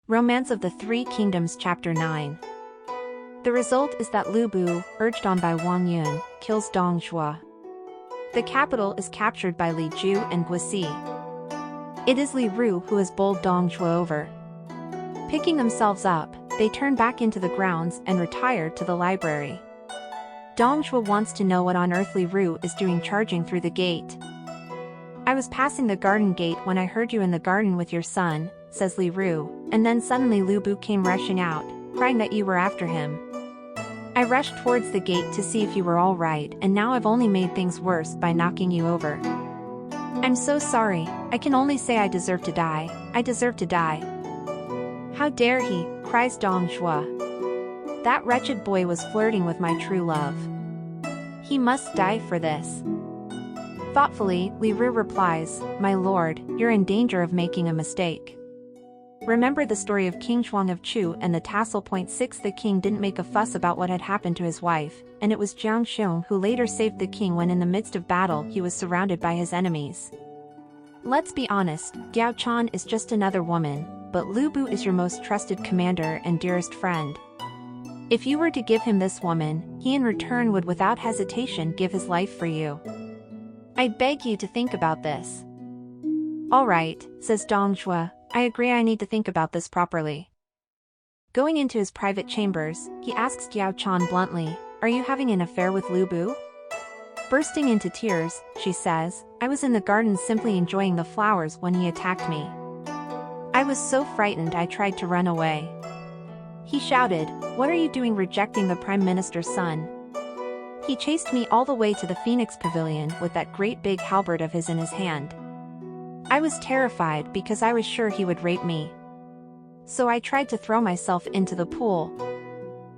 Romance of the Three Kingdoms Chapter 9. The result is that Lu Bu, urged on by Wang Yun, kills Dong Zhuo. The capital is captured by Li Ju and Guisi. It is Li Ru who has bowled Dong Zhuo over. Picking themselves up, they turn back into the grounds and retire to the library. Dong Zhuo wants to know what on earth Li Ru is doing charging through the gate. "I was passing the garden gate when I heard you in the garden with your son," says Li Ru, and then suddenly Lu Bu came rushing out, crying that you were after him. "I rushed towards the gate to see if you were all right, and now I've only made things worse by knocking you over. I'm so sorry, I can only say I deserve to die, I deserve to die." "How dare he," cries Dong Zhuo. "That wretched boy was flirting with my true love. He must die for this." Thoughtfully, Li Ru replies, "My lord, you're in danger of making a mistake. Remember the story of King Zhuang of Chu and the tassel. 6 The king didn't make a fuss about what had happened to his wife, and it was Jiang Xiong who later saved the king when in the midst of battle he was surrounded by his enemies. Let's be honest, Giao Chan is just another woman, but Lu Bu is your most trusted commander and dearest friend. If you were to give him this woman, he in return would without hesitation give his life for you. I beg you to think about this." "All right," says Dong Zhuo, "I agree, I need to think about this properly." Going into his private chambers, he asks Giao Chan bluntly, "Are you having an affair with Lu Bu?" Bursting into tears, she says, "I was in the garden simply enjoying the flowers when he attacked me. I was so frightened I tried to run away. He shouted, 'What are you doing rejecting the Prime Minister's son?' He chased me all the way to the Phoenix Pavilion with that great big halberd of his in his hand. I was terrified because I was sure he would rape me. So I tried to throw myself into the pool.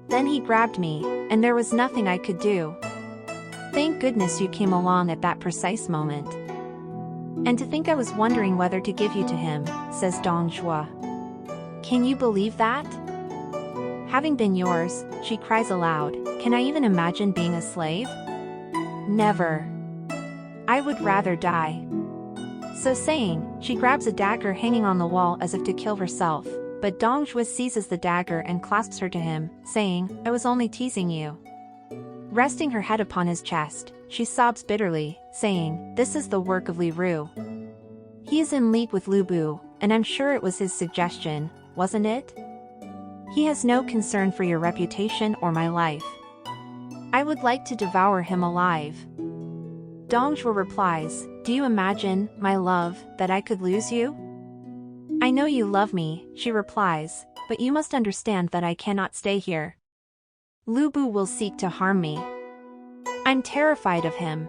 Then he grabbed me, and there was nothing I could do. Thank goodness you came along at that precise moment. And to think I was wondering whether to give you to him," says Dong Zhuo. "Can you believe that? Having been yours," she cries aloud, "can I even imagine being a slave? Never. I would rather die." So saying, she grabs a dagger hanging on the wall as if to kill herself, but Dong Zhuo seizes the dagger and clasps her to him, saying, "I was only teasing you." Resting her head upon his chest, she sobs bitterly, saying, "This is the work of Li Ru. He is in league with Lu Bu, and I'm sure it was his suggestion, wasn't it? He has no concern for your reputation or my life. I would like to devour him alive." Dong Zhuo replies, "Do you imagine, my love, that I could lose you?" "I know you love me," she replies, "but you must understand that I cannot stay here. Lu Bu will seek to harm me. I'm terrified of him."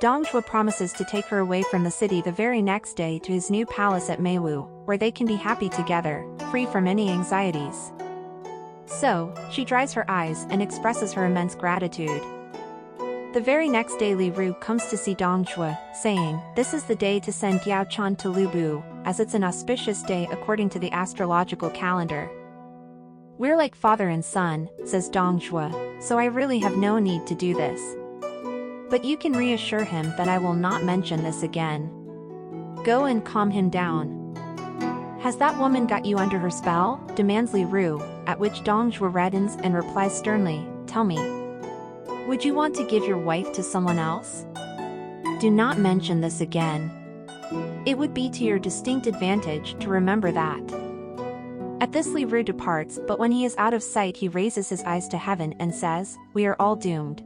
Dong Zhuo promises to take her away from the city the very next day to his new palace at Meiwu, where they can be happy together, free from any anxieties. So, she dries her eyes and expresses her immense gratitude. The very next day Li Ru comes to see Dong Zhuo, saying, "This is the day to send Giao Chan to Lu Bu, as it's an auspicious day according to the astrological calendar." "We're like father and son," says Dong Zhuo, "so I really have no need to do this. But you can reassure him that I will not mention this again. Go and calm him down." "Has that woman got you under her spell?" demands Li Ru, at which Dong Zhuo reddens and replies sternly, "Tell me. Would you want to give your wife to someone else? Do not mention this again. It would be to your distinct advantage to remember that." At this Li Ru departs, but when he is out of sight he raises his eyes to heaven and says, "We are all doomed.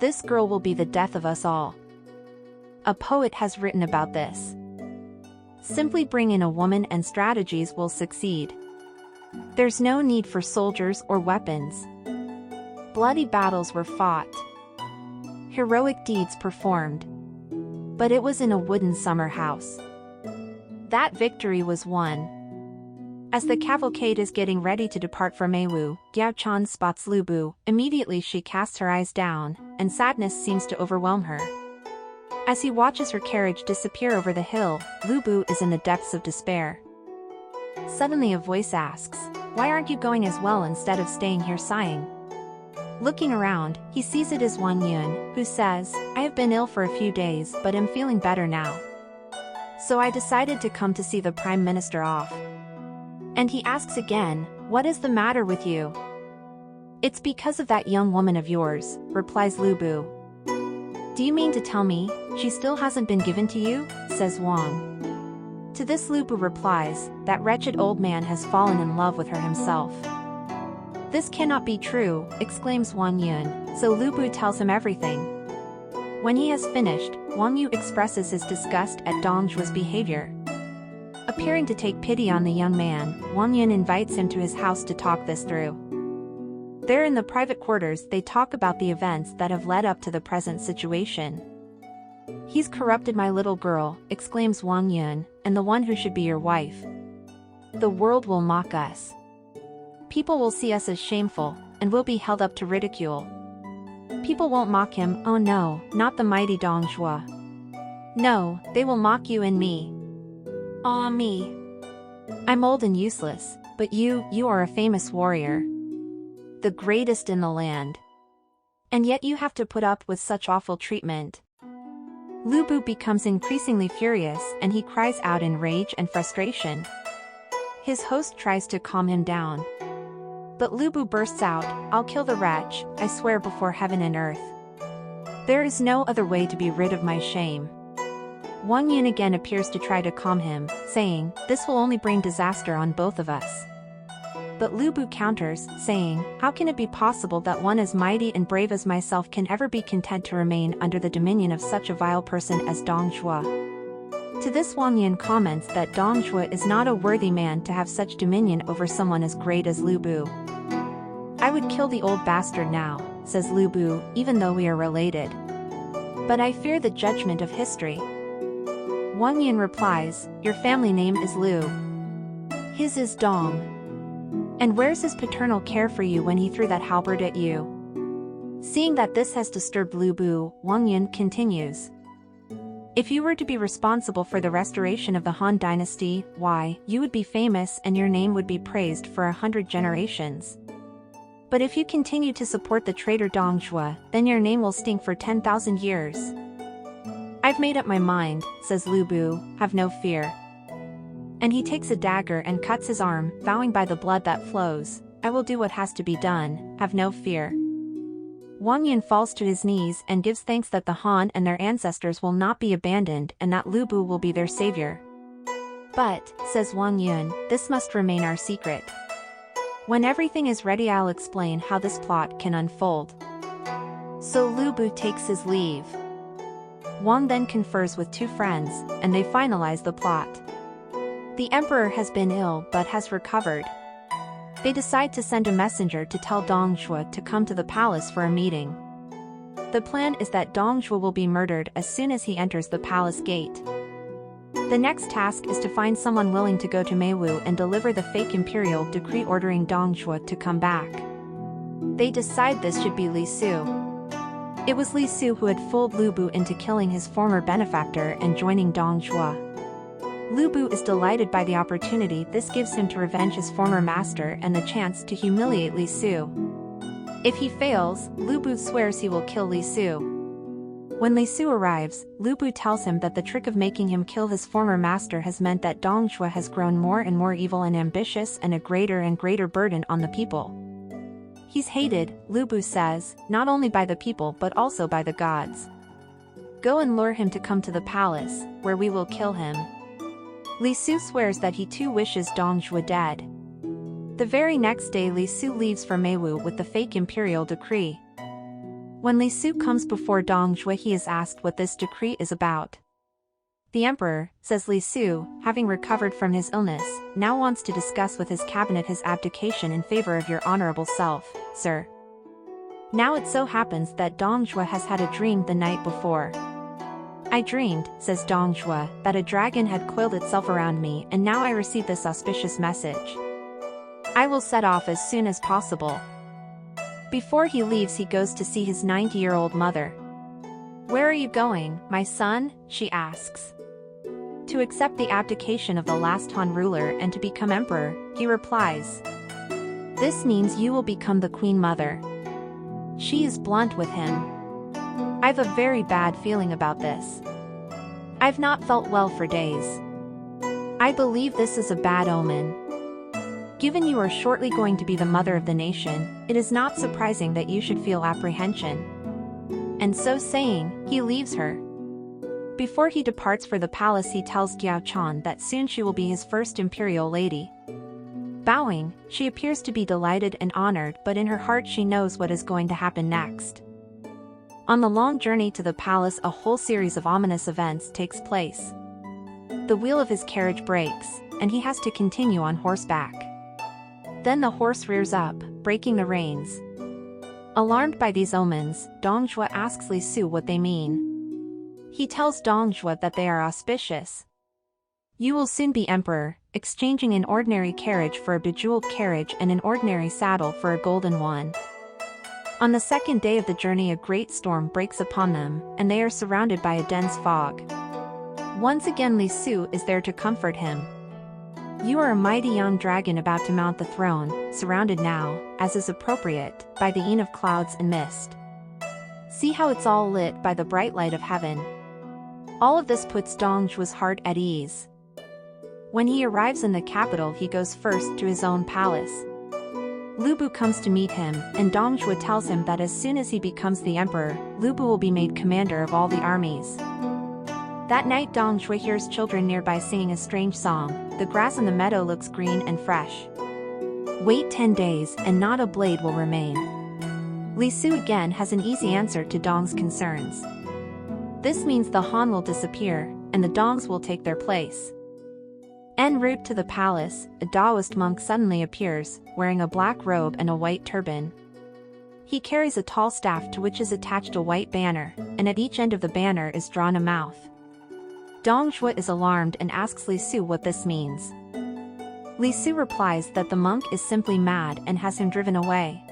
This girl will be the death of us all." A poet has written about this. Simply bring in a woman and strategies will succeed. There's no need for soldiers or weapons. Bloody battles were fought. Heroic deeds performed. But it was in a wooden summer house. That victory was won. As the cavalcade is getting ready to depart for Meiwu, Giao Chan spots Lu Bu. Immediately she casts her eyes down, and sadness seems to overwhelm her. As he watches her carriage disappear over the hill, Lu Bu is in the depths of despair. Suddenly a voice asks, "Why aren't you going as well instead of staying here sighing?" Looking around, he sees it is Wang Yun, who says, "I have been ill for a few days but am feeling better now. So I decided to come to see the Prime Minister off." And he asks again, "What is the matter with you?" "It's because of that young woman of yours," replies Lu Bu. "Do you mean to tell me, she still hasn't been given to you?" says Wang. To this Lu Bu replies, "That wretched old man has fallen in love with her himself." "This cannot be true," exclaims Wang Yun, so Lu Bu tells him everything. When he has finished, Wang Yu expresses his disgust at Dong Zhuo's behavior. Appearing to take pity on the young man, Wang Yun invites him to his house to talk this through. There in the private quarters they talk about the events that have led up to the present situation. "He's corrupted my little girl," exclaims Wang Yun, "and the one who should be your wife. The world will mock us. People will see us as shameful, and will be held up to ridicule. People won't mock him, oh no, not the mighty Dong Zhuo. No, they will mock you and me. Ah me. I'm old and useless, but you are a famous warrior. The greatest in the land. And yet you have to put up with such awful treatment." Lu Bu becomes increasingly furious and he cries out in rage and frustration. His host tries to calm him down. But Lu Bu bursts out, "I'll kill the wretch, I swear before heaven and earth. There is no other way to be rid of my shame." Wang Yun again appears to try to calm him, saying, "This will only bring disaster on both of us." But Lu Bu counters, saying, "How can it be possible that one as mighty and brave as myself can ever be content to remain under the dominion of such a vile person as Dong Zhuo?" To this Wang Yun comments that Dong Zhuo is not a worthy man to have such dominion over someone as great as Lu Bu. "I would kill the old bastard now," says Lu Bu, "even though we are related. But I fear the judgment of history." Wang Yun replies, "Your family name is Lu. His is Dong. And where's his paternal care for you when he threw that halberd at you?" Seeing that this has disturbed Lu Bu, Wang Yun continues. "If you were to be responsible for the restoration of the Han dynasty, why, you would be famous and your name would be praised for 100 generations. But if you continue to support the traitor Dong Zhuo, then your name will stink for 10,000 years. I've made up my mind," says Lu Bu, "have no fear." And he takes a dagger and cuts his arm, vowing by the blood that flows, "I will do what has to be done, have no fear." Wang Yun falls to his knees and gives thanks that the Han and their ancestors will not be abandoned and that Lu Bu will be their savior. "But," says Wang Yun, "this must remain our secret. When everything is ready I'll explain how this plot can unfold." So Lu Bu takes his leave. Wang then confers with two friends, and they finalize the plot. The emperor has been ill but has recovered. They decide to send a messenger to tell Dong Zhuo to come to the palace for a meeting. The plan is that Dong Zhuo will be murdered as soon as he enters the palace gate. The next task is to find someone willing to go to Meiwu and deliver the fake imperial decree ordering Dong Zhuo to come back. They decide this should be Li Su. It was Li Su who had fooled Lu Bu into killing his former benefactor and joining Dong Zhuo. Lu Bu is delighted by the opportunity this gives him to revenge his former master and the chance to humiliate Li Su. If he fails, Lu Bu swears he will kill Li Su. When Li Su arrives, Lu Bu tells him that the trick of making him kill his former master has meant that Dong Zhuo has grown more and more evil and ambitious and a greater and greater burden on the people. He's hated, Lu Bu says, not only by the people but also by the gods. Go and lure him to come to the palace, where we will kill him. Li Su swears that he too wishes Dong Zhuo dead. The very next day Li Su leaves for Meiwu with the fake imperial decree. When Li Su comes before Dong Zhuo he is asked what this decree is about. The emperor, says Li Su, having recovered from his illness, now wants to discuss with his cabinet his abdication in favor of your honorable self, sir. Now it so happens that Dong Zhuo has had a dream the night before. I dreamed, says Dong Zhuo, that a dragon had coiled itself around me and now I receive this auspicious message. I will set off as soon as possible. Before he leaves he goes to see his 90-year-old mother. Where are you going, my son? She asks. To accept the abdication of the last Han ruler and to become emperor, he replies. This means you will become the queen mother. She is blunt with him. I've a very bad feeling about this. I've not felt well for days. I believe this is a bad omen. Given you are shortly going to be the mother of the nation, it is not surprising that you should feel apprehension." And so saying, he leaves her. Before he departs for the palace, he tells Qiao that soon she will be his first imperial lady. Bowing, she appears to be delighted and honored, but in her heart she knows what is going to happen next. On the long journey to the palace, a whole series of ominous events takes place. The wheel of his carriage breaks, and he has to continue on horseback. Then the horse rears up, breaking the reins. Alarmed by these omens, Dong Zhuo asks Li Su what they mean. He tells Dong Zhuo that they are auspicious. "You will soon be emperor," exchanging an ordinary carriage for a bejeweled carriage and an ordinary saddle for a golden one. On the second day of the journey, a great storm breaks upon them, and they are surrounded by a dense fog. Once again, Li Su is there to comfort him. "You are a mighty young dragon about to mount the throne, surrounded now, as is appropriate, by the een of clouds and mist. See how it's all lit by the bright light of heaven." All of this puts Dong Zhuo's heart at ease. When he arrives in the capital, he goes first to his own palace. Lu Bu comes to meet him, and Dong Zhuo tells him that as soon as he becomes the emperor, Lu Bu will be made commander of all the armies. That night, Dong Zhuo hears children nearby singing a strange song. The grass in the meadow looks green and fresh. "Wait 10 days, and not a blade will remain." Li Su again has an easy answer to Dong's concerns. This means the Han will disappear, and the Dongs will take their place. En route to the palace, a Taoist monk suddenly appears, wearing a black robe and a white turban. He carries a tall staff to which is attached a white banner, and at each end of the banner is drawn a mouth. Dong Zhuo is alarmed and asks Li Su what this means. Li Su replies that the monk is simply mad and has him driven away.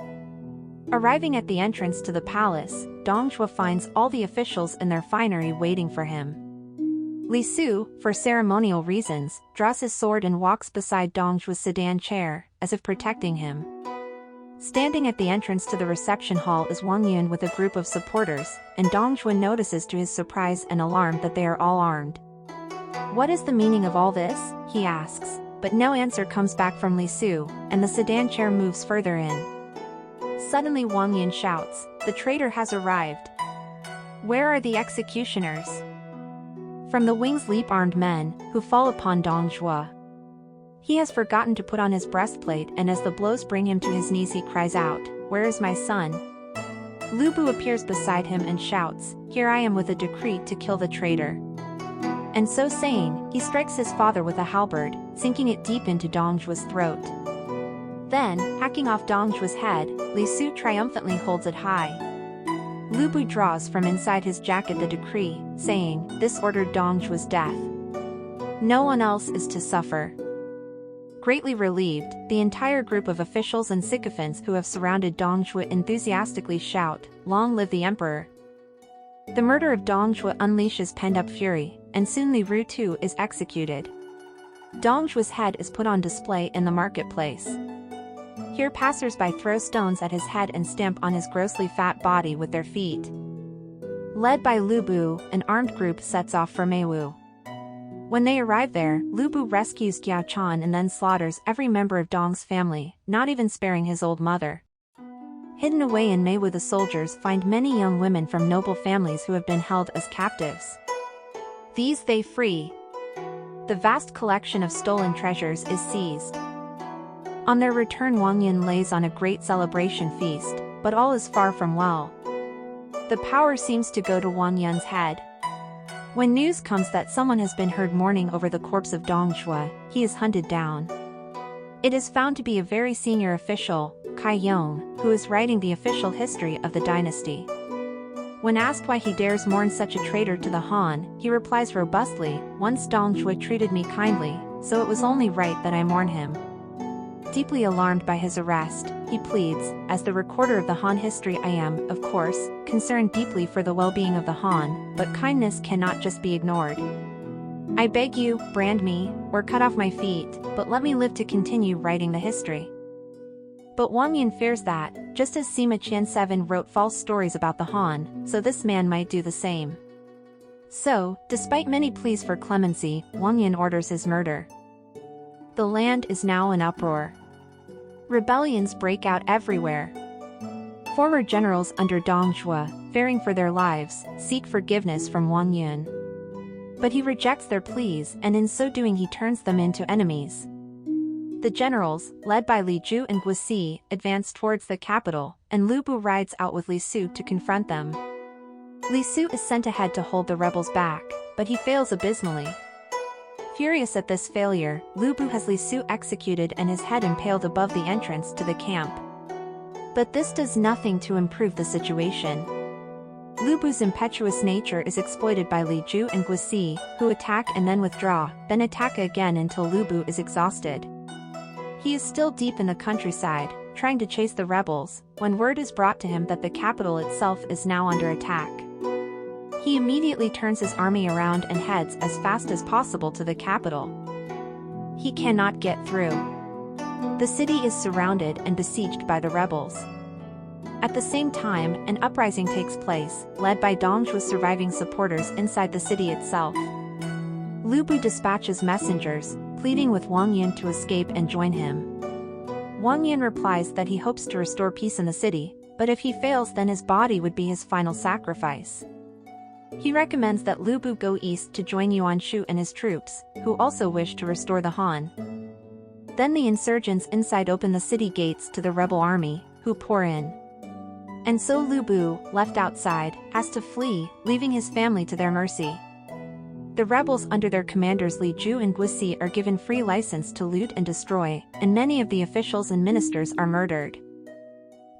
Arriving at the entrance to the palace, Dong Zhuo finds all the officials in their finery waiting for him. Li Su, for ceremonial reasons, draws his sword and walks beside Dong Zhuo's sedan chair, as if protecting him. Standing at the entrance to the reception hall is Wang Yun with a group of supporters, and Dong Zhuo notices to his surprise and alarm that they are all armed. "What is the meaning of all this?" he asks, but no answer comes back from Li Su, and the sedan chair moves further in. Suddenly Wang Yun shouts, "The traitor has arrived! Where are the executioners?" From the wings leap armed men, who fall upon Dong Zhuo. He has forgotten to put on his breastplate, and as the blows bring him to his knees, he cries out, "Where is my son?" Lu Bu appears beside him and shouts, "Here I am with a decree to kill the traitor." And so saying, he strikes his father with a halberd, sinking it deep into Dong Zhuo's throat. Then, hacking off Dong Zhuo's head, Li Su triumphantly holds it high. Lu Bu draws from inside his jacket the decree, saying, "This ordered Dong Zhuo's death. No one else is to suffer." Greatly relieved, the entire group of officials and sycophants who have surrounded Dong Zhuo enthusiastically shout, "Long live the emperor!" The murder of Dong Zhuo unleashes pent-up fury, and soon Li Ru too is executed. Dong Zhuo's head is put on display in the marketplace. Here passers-by throw stones at his head and stamp on his grossly fat body with their feet. Led by Lu Bu, an armed group sets off for Meiwu. When they arrive there, Lu Bu rescues Qiao and then slaughters every member of Dong's family, not even sparing his old mother. Hidden away in Meiwu, the soldiers find many young women from noble families who have been held as captives. These they free. The vast collection of stolen treasures is seized. On their return, Wang Yun lays on a great celebration feast, but all is far from well. The power seems to go to Wang Yun's head. When news comes that someone has been heard mourning over the corpse of Dong Zhuo, he is hunted down. It is found to be a very senior official, Kai Yong, who is writing the official history of the dynasty. When asked why he dares mourn such a traitor to the Han, he replies robustly, "Once Dong Zhuo treated me kindly, so it was only right that I mourn him." Deeply alarmed by his arrest, he pleads, "As the recorder of the Han history, I am, of course, concerned deeply for the well-being of the Han, but kindness cannot just be ignored. I beg you, brand me, or cut off my feet, but let me live to continue writing the history." But Wang Yun fears that, just as Sima Qian wrote false stories about the Han, so this man might do the same. So, despite many pleas for clemency, Wang Yun orders his murder. The land is now in uproar. Rebellions break out everywhere. Former generals under Dong Zhuo, fearing for their lives, seek forgiveness from Wang Yun. But he rejects their pleas, and in so doing he turns them into enemies. The generals, led by Li Ju and Guisi, advance towards the capital, and Lu Bu rides out with Li Su to confront them. Li Su is sent ahead to hold the rebels back, but he fails abysmally. Furious at this failure, Lu Bu has Li Su executed and his head impaled above the entrance to the camp. But this does nothing to improve the situation. Lu Bu's impetuous nature is exploited by Li Ju and Guisi, who attack and then withdraw, then attack again until Lu Bu is exhausted. He is still deep in the countryside, trying to chase the rebels, when word is brought to him that the capital itself is now under attack. He immediately turns his army around and heads as fast as possible to the capital. He cannot get through. The city is surrounded and besieged by the rebels. At the same time, an uprising takes place, led by Dong Zhuo's surviving supporters inside the city itself. Lu Bu dispatches messengers, pleading with Wang Yun to escape and join him. Wang Yun replies that he hopes to restore peace in the city, but if he fails then his body would be his final sacrifice. He recommends that Lu Bu go east to join Yuan Shu and his troops, who also wish to restore the Han. Then the insurgents inside open the city gates to the rebel army, who pour in. And so Lu Bu, left outside, has to flee, leaving his family to their mercy. The rebels under their commanders Li Ju and Guisi are given free license to loot and destroy, and many of the officials and ministers are murdered.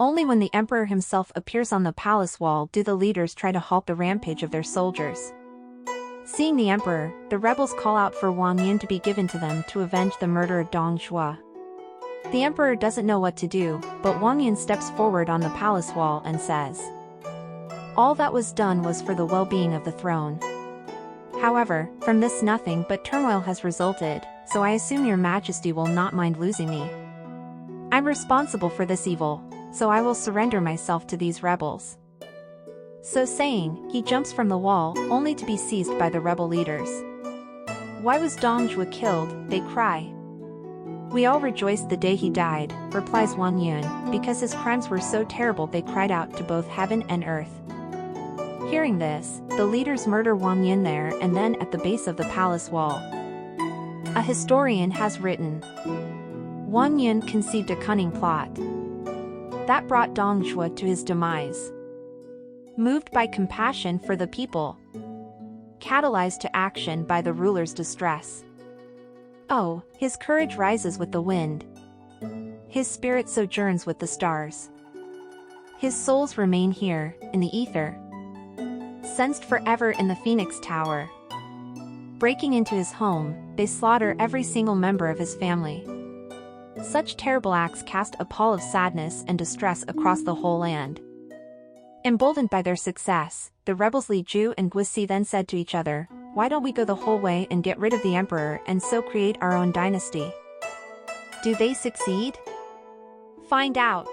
Only when the emperor himself appears on the palace wall do the leaders try to halt the rampage of their soldiers. Seeing the emperor, the rebels call out for Wang Yun to be given to them to avenge the murder of Dong Zhuo. The emperor doesn't know what to do, but Wang Yun steps forward on the palace wall and says, "All that was done was for the well-being of the throne. However, from this nothing but turmoil has resulted, so I assume your majesty will not mind losing me. I'm responsible for this evil, so I will surrender myself to these rebels." So saying, he jumps from the wall, only to be seized by the rebel leaders. "Why was Dong Zhuo killed?" they cry. "We all rejoiced the day he died," replies Wang Yun, "because his crimes were so terrible they cried out to both heaven and earth." Hearing this, the leaders murder Wang Yun there and then at the base of the palace wall. A historian has written, Wang Yun conceived a cunning plot that brought Dong Zhuo to his demise. Moved by compassion for the people, catalyzed to action by the ruler's distress. Oh, his courage rises with the wind. His spirit sojourns with the stars. His souls remain here, in the ether. Sensed forever in the Phoenix Tower. Breaking into his home, they slaughter every single member of his family. Such terrible acts cast a pall of sadness and distress across the whole land. Emboldened by their success, the rebels Li Ju and Guisi then said to each other, "Why don't we go the whole way and get rid of the emperor and so create our own dynasty?" Do they succeed? Find out.